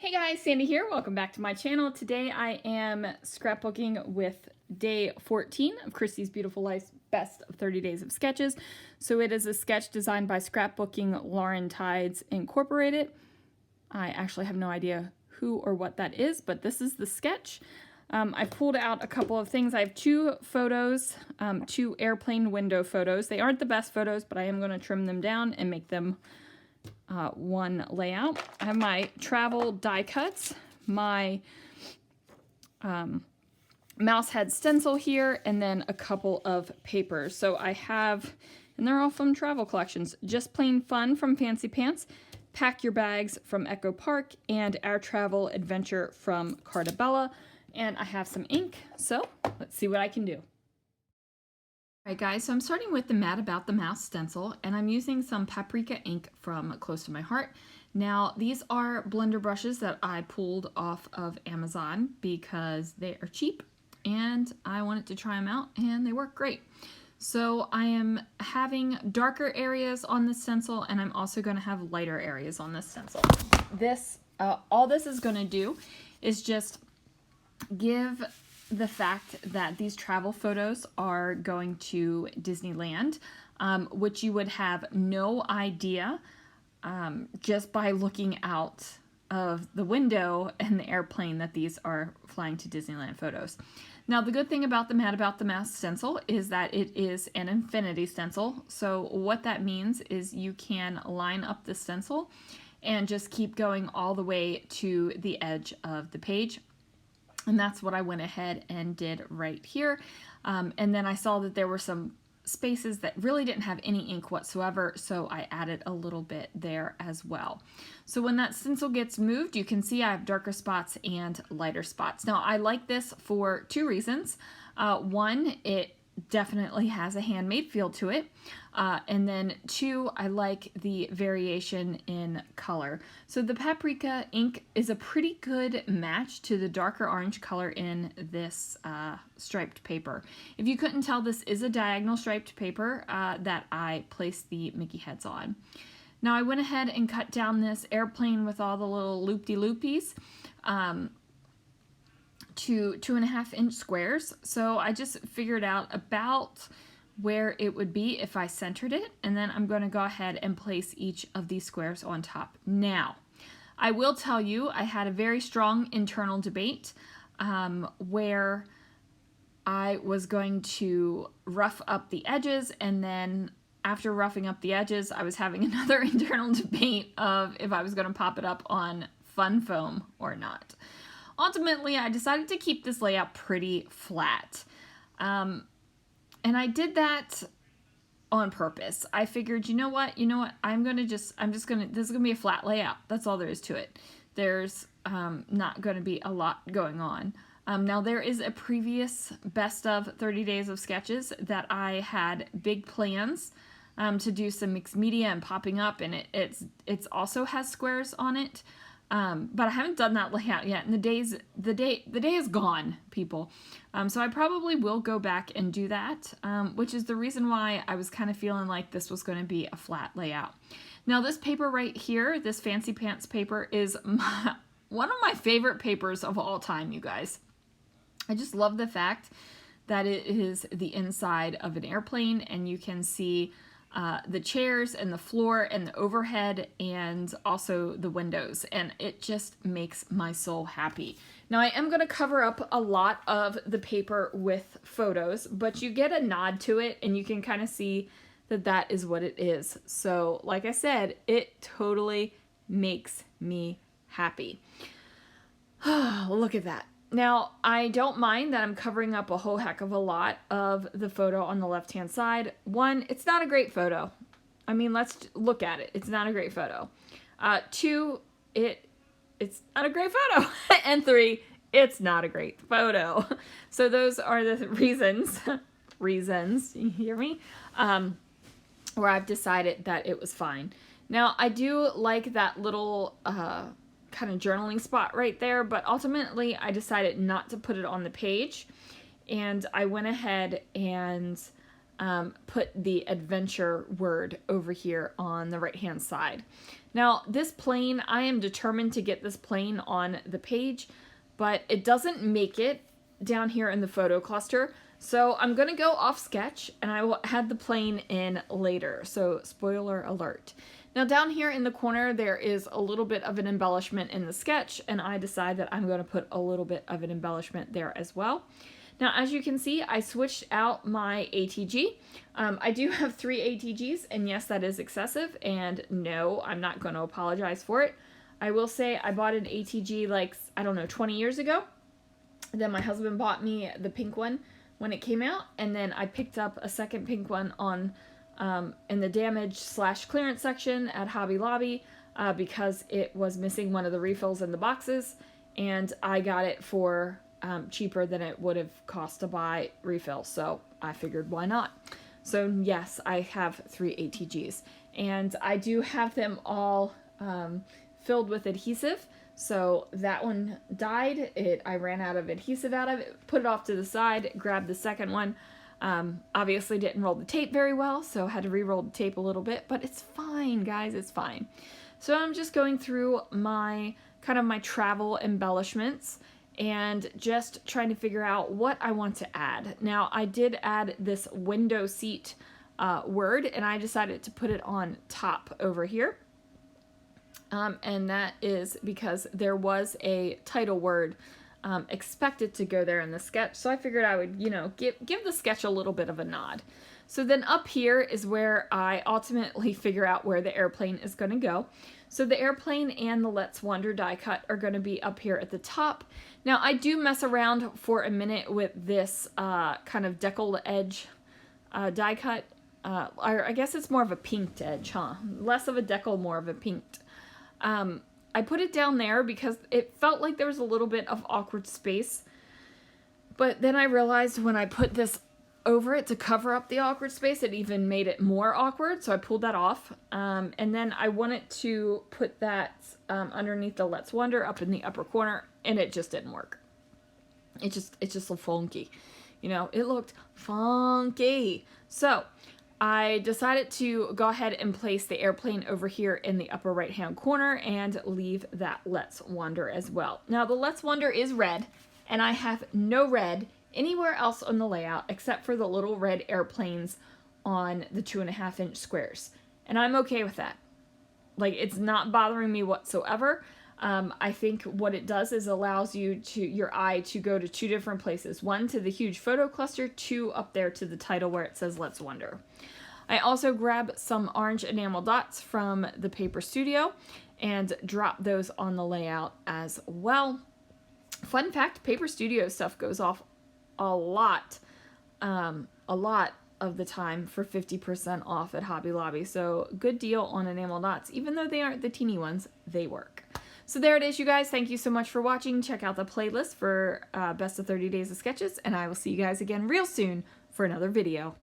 Hey guys, Sandy here. Welcome back to my channel. Today I am scrapbooking with day 14 of Christy's Beautiful Life's Best of 30 Days of Sketches. So it is a sketch designed by Scrapbooking Lauren Tides Incorporated. I actually have no idea who or what that is, but this is the sketch. I pulled out a couple of things. I have two photos, two airplane window photos. They aren't the best photos, but I am going to trim them down and make them one layout. I have my travel die cuts, my mouse head stencil here, and then a couple of papers. So I have, and they're all from travel collections, Just Plain Fun from Fancy Pants, Pack Your Bags from Echo Park, and Our Travel Adventure from Cartabella. And I have some ink, so let's see what I can do. Alright guys, so I'm starting with the Mad About the Mouse stencil, and I'm using some paprika ink from Close to My Heart. Now, these are blender brushes that I pulled off of Amazon because they are cheap, and I wanted to try them out, and they work great. So I am having darker areas on this stencil, and I'm also going to have lighter areas on this stencil. All this is going to do is just give the fact that these travel photos are going to Disneyland, which you would have no idea just by looking out of the window and the airplane that these are flying to Disneyland photos. Now, the good thing about the Mad About the Mouse stencil is that it is an infinity stencil. So what that means is you can line up the stencil and just keep going all the way to the edge of the page. And that's what I went ahead and did right here. And then I saw that there were some spaces that really didn't have any ink whatsoever, so I added a little bit there as well. So when that stencil gets moved, you can see I have darker spots and lighter spots. Now, I like this for two reasons. One, it definitely has a handmade feel to it. And then two, I like the variation in color. So the paprika ink is a pretty good match to the darker orange color in this striped paper. If you couldn't tell, this is a diagonal striped paper that I placed the Mickey heads on. Now I went ahead and cut down this airplane with all the little loop-de-loopies to 2.5-inch squares. So I just figured out about where it would be if I centered it, and then I'm going to go ahead and place each of these squares on top. Now, I will tell you I had a very strong internal debate where I was going to rough up the edges, and then after roughing up the edges, I was having another internal debate of if I was going to pop it up on fun foam or not. Ultimately, I decided to keep this layout pretty flat. And I did that on purpose. I figured, you know what, this is going to be a flat layout. That's all there is to it. There's not going to be a lot going on. Now, there is a previous best of 30 days of sketches that I had big plans to do some mixed media and popping up, and it's also has squares on it. But I haven't done that layout yet, and the day is gone, people. So I probably will go back and do that, which is the reason why I was kind of feeling like this was going to be a flat layout. Now, this paper right here, this Fancy Pants paper, is one of my favorite papers of all time, you guys. I just love the fact that it is the inside of an airplane, and you can see the chairs and the floor and the overhead and also the windows, and it just makes my soul happy. Now, I am going to cover up a lot of the paper with photos, but you get a nod to it and you can kind of see that that is what it is. So like I said, it totally makes me happy. Look at that. Now, I don't mind that I'm covering up a whole heck of a lot of the photo on the left-hand side. One, it's not a great photo. I mean, let's look at it. It's not a great photo. Two, it's not a great photo. And three, it's not a great photo. So those are the reasons, you hear me? Where I've decided that it was fine. Now, I do like that little kind of journaling spot right there, but ultimately I decided not to put it on the page, and I went ahead and put the adventure word over here on the right hand side. Now this plane, I am determined to get this plane on the page, but it doesn't make it down here in the photo cluster. So I'm going to go off sketch and I will add the plane in later. So spoiler alert. Now down here in the corner there is a little bit of an embellishment in the sketch, and I decide that I'm going to put a little bit of an embellishment there as well. Now as you can see, I switched out my ATG. I do have 3 ATGs, and yes, that is excessive, and no, I'm not going to apologize for it. I will say I bought an ATG like, I don't know, 20 years ago. Then my husband bought me the pink one when it came out, and then I picked up a second pink one on in the damage/clearance section at Hobby Lobby because it was missing one of the refills in the boxes, and I got it for cheaper than it would have cost to buy refills, so I figured why not. So yes, I have 3 ATGs, and I do have them all filled with adhesive. So that one died. I ran out of adhesive out of it, put it off to the side, grabbed the second one. Obviously didn't roll the tape very well, so had to re-roll the tape a little bit, but it's fine, guys, it's fine. So I'm just going through my kind of my travel embellishments and just trying to figure out what I want to add. Now I did add this window seat word, and I decided to put it on top over here. And that is because there was a title word expected to go there in the sketch, so I figured I would, you know, give the sketch a little bit of a nod. So then up here is where I ultimately figure out where the airplane is going to go. So the airplane and the Let's Wonder die cut are going to be up here at the top. Now I do mess around for a minute with this kind of deckled edge die cut. Or I guess it's more of a pinked edge, huh? Less of a decal, more of a pinked. I put it down there because it felt like there was a little bit of awkward space, but then I realized when I put this over it to cover up the awkward space, it even made it more awkward, so I pulled that off. And then I wanted to put that underneath the Let's Wonder up in the upper corner, and it just didn't work. It's just so funky, you know, it looked funky. So I decided to go ahead and place the airplane over here in the upper right hand corner and leave that Let's Wonder as well. Now the Let's Wonder is red, and I have no red anywhere else on the layout except for the little red airplanes on the 2.5-inch squares, and I'm okay with that. Like, it's not bothering me whatsoever. I think what it does is allows your eye to go to 2 different places. 1 to the huge photo cluster, 2 up there to the title where it says Let's Wonder. I also grabbed some orange enamel dots from the Paper Studio and dropped those on the layout as well. Fun fact, Paper Studio stuff goes off a lot of the time for 50% off at Hobby Lobby. So good deal on enamel dots. Even though they aren't the teeny ones, they work. So there it is, you guys. Thank you so much for watching. Check out the playlist for best of 30 days of sketches, and I will see you guys again real soon for another video.